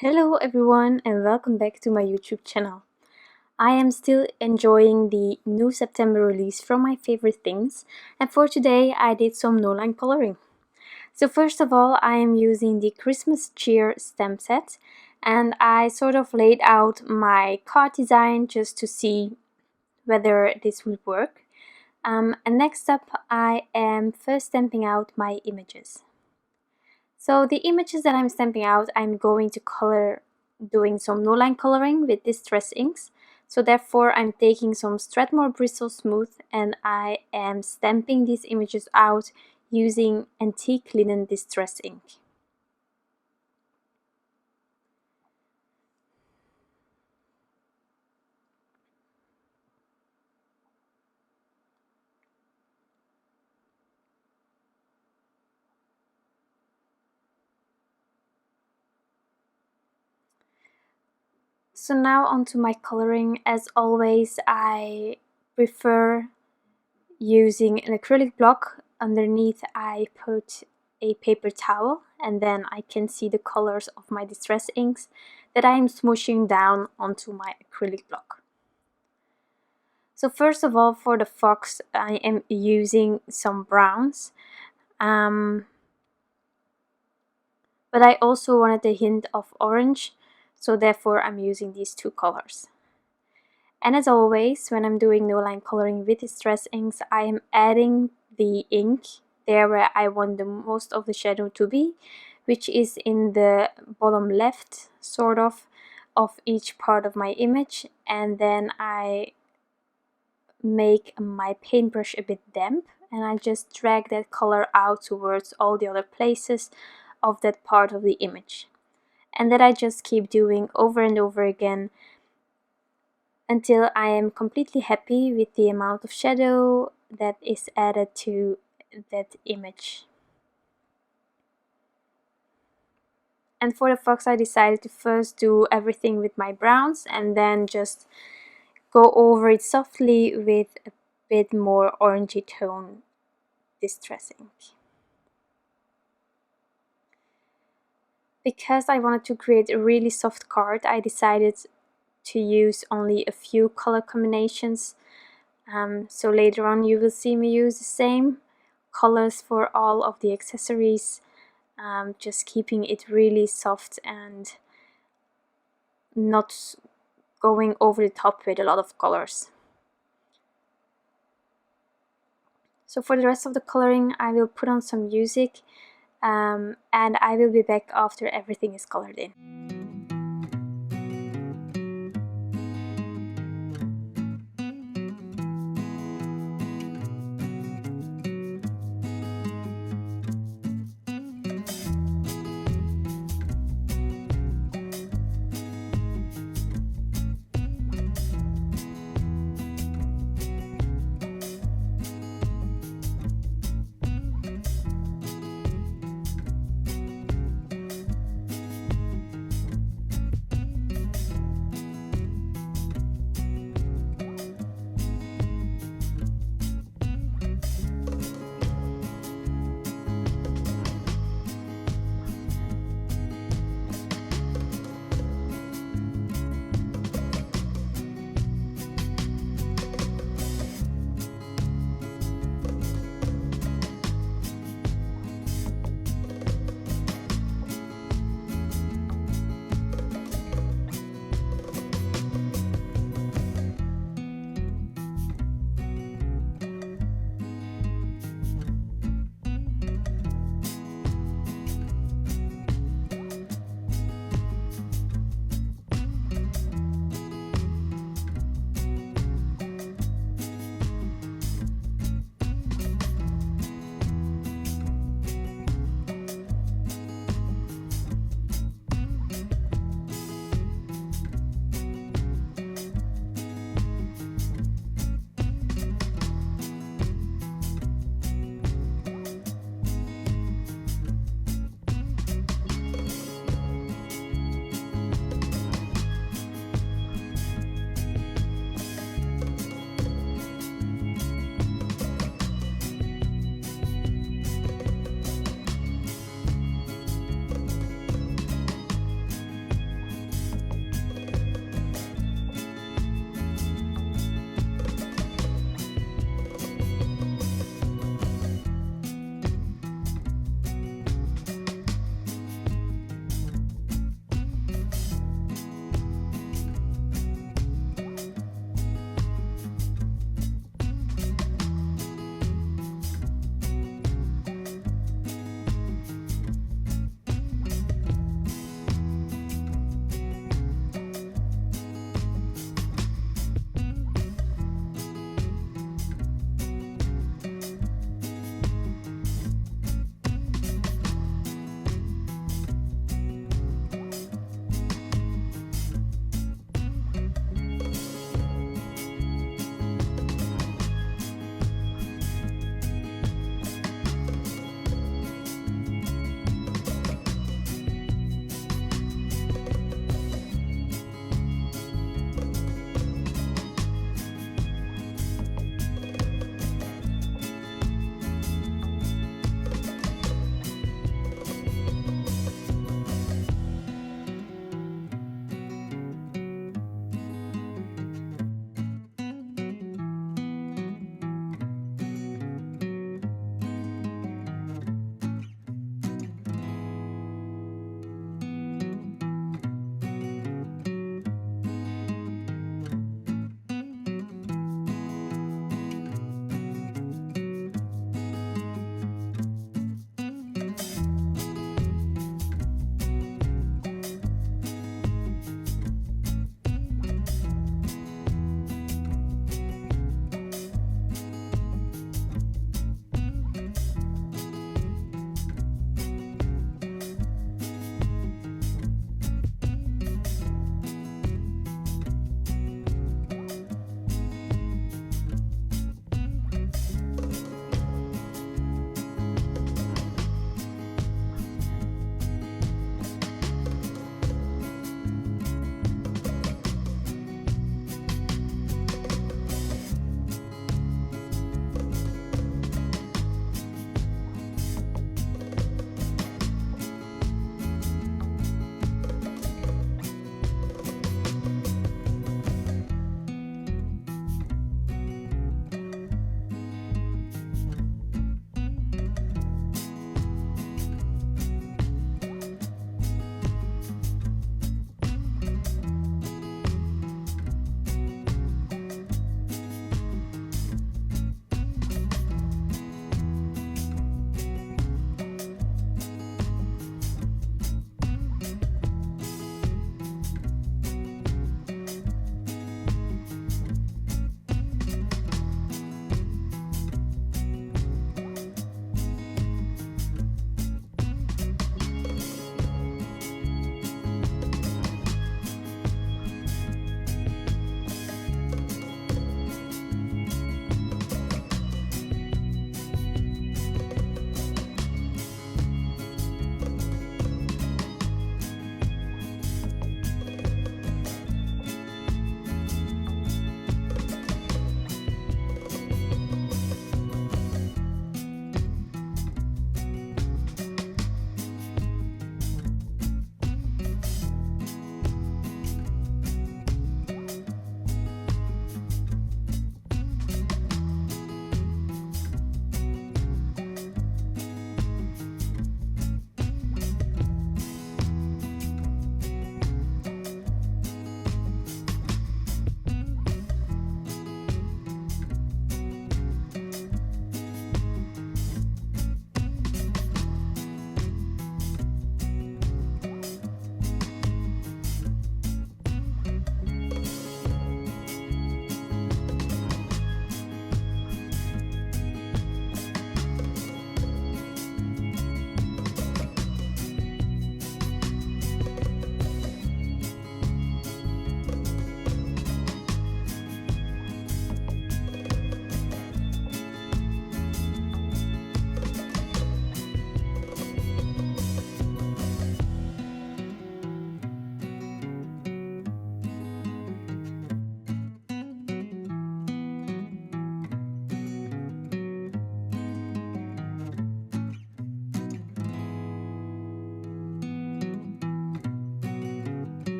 Hello everyone and welcome back to my YouTube channel. I am still enjoying the new September release from my favorite things, and for today I did some Noline coloring. So first of all, I am using the Christmas cheer stamp set, and I sort of laid out my card design just to see whether this would work. And next up I am first stamping out my images. So the images that I'm stamping out, I'm going to color doing some Noline coloring with Distres inks. So therefore I'm taking some Strathmore Bristol Smooth and I am stamping these images out using antique linen Distres ink. So now onto my coloring. As always, I prefer using an acrylic block. Underneath I put a paper towel and then I can see the colors of my Distres inks that I am smooshing down onto my acrylic block. So first of all, for the fox I am using some browns, but I also wanted a hint of orange, so therefore I'm using these two colors. And as always, when I'm doing Noline coloring with Distres inks, I am adding the ink there where I want the most of the shadow to be, which is in the bottom left sort of each part of my image, and then I make my paintbrush a bit damp and I just drag that color out towards all the other places of that part of the image. And that I just keep doing over and over again until I am completely happy with the amount of shadow that is added to that image. And for the fox I decided to first do everything with my browns and then just go over it softly with a bit more orangey tone Distres ink. Because I wanted to create a really soft card, I decided to use only a few color combinations. So later on you will see me use the same colors for all of the accessories, just keeping it really soft and not going over the top with a lot of colors. So for the rest of the coloring I will put on some music, and I will be back after everything is colored in.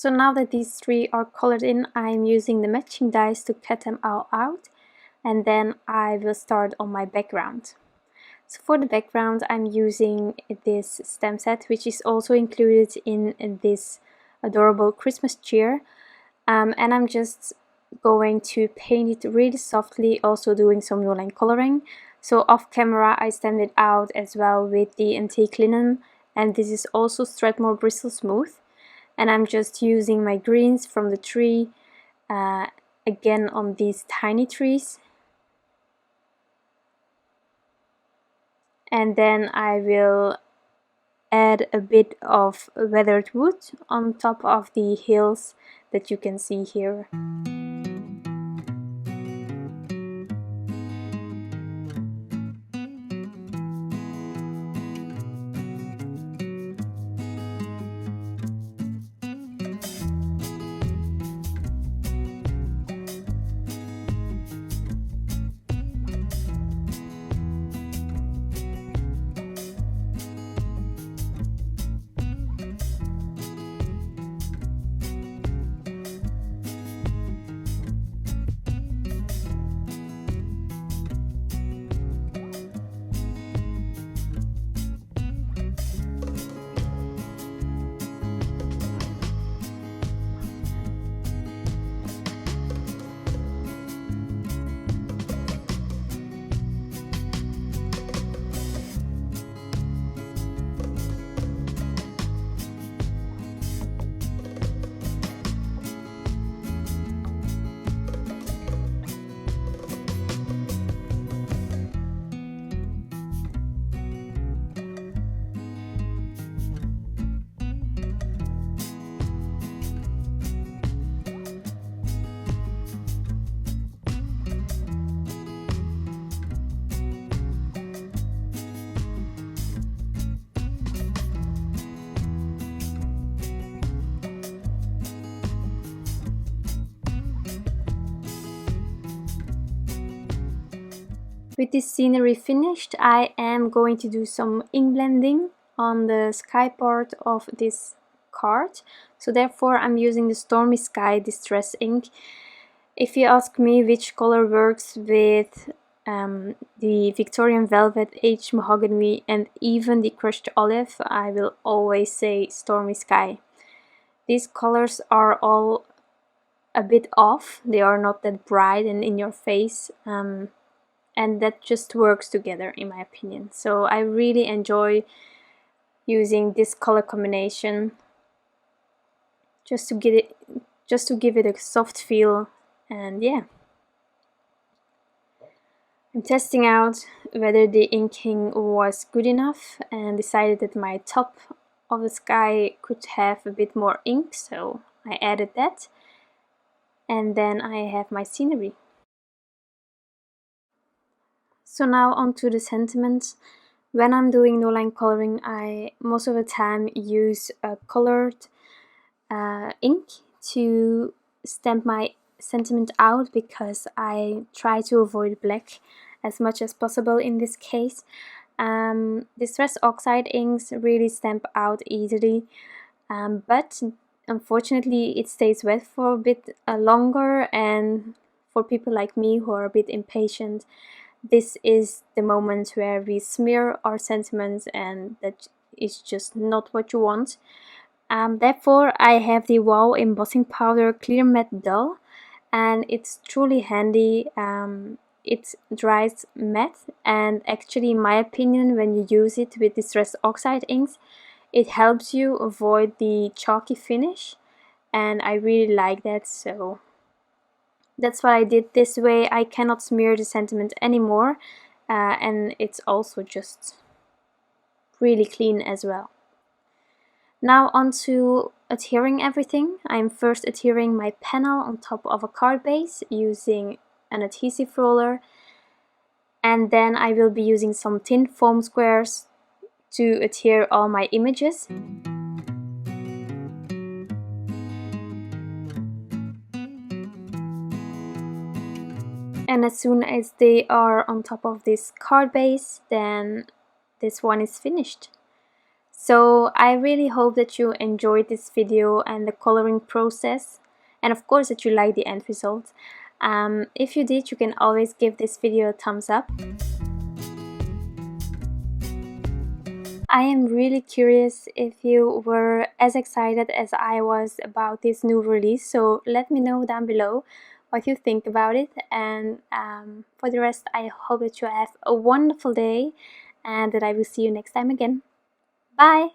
So now that these three are colored in, I'm using the matching dies to cut them all out, and then I will start on my background. So for the background, I'm using this stamp set, which is also included in this adorable Christmas cheer, and I'm just going to paint it really softly, also doing some Noline coloring. So off camera I stamped it out as well with the antique linen, and this is also Strathmore Bristol Smooth, and I'm just using my greens from the tree again on these tiny trees, and then I will add a bit of weathered wood on top of the hills that you can see here. With this scenery finished, I am going to do some ink blending on the sky part of this card. So therefore I'm using the Stormy Sky Distress ink. If you ask me which color works with the Victorian Velvet, Aged Mahogany and even the Crushed Olive, I will always say Stormy Sky. These colors are all a bit off, they are not that bright and in your face. And that just works together in my opinion. So I really enjoy using this color combination just to give it a soft feel. And yeah, I'm testing out whether the inking was good enough and decided that my top of the sky could have a bit more ink, so I added that. And then I have my scenery. So now onto the sentiments. When I'm doing Noline coloring, I most of the time use a colored ink to stamp my sentiment out, because I try to avoid black as much as possible in this case. Distres Oxide inks really stamp out easily, but unfortunately it stays wet for a bit longer, and for people like me who are a bit impatient, this is the moment where we smear our sentiments, and that is just not what you want. Therefore I have the Wow Embossing Powder Clear Matte Dull, and it's truly handy. It dries matte, and actually in my opinion, when you use it with Distres Oxide inks, it helps you avoid the chalky finish, and I really like that. So that's what I did. This way I cannot smear the sentiment anymore, and it's also just really clean as well. Now onto adhering everything. I'm first adhering my panel on top of a card base using an adhesive roller, and then I will be using some tin foam squares to adhere all my images. And as soon as they are on top of this card base, then this one is finished. So I really hope that you enjoyed this video and the coloring process, and of course that you like the end result. If you did, you can always give this video a thumbs up. I am really curious if you were as excited as I was about this new release, so let me know down below what you think about it. And for the rest, I hope that you have a wonderful day and that I will see you next time again. Bye!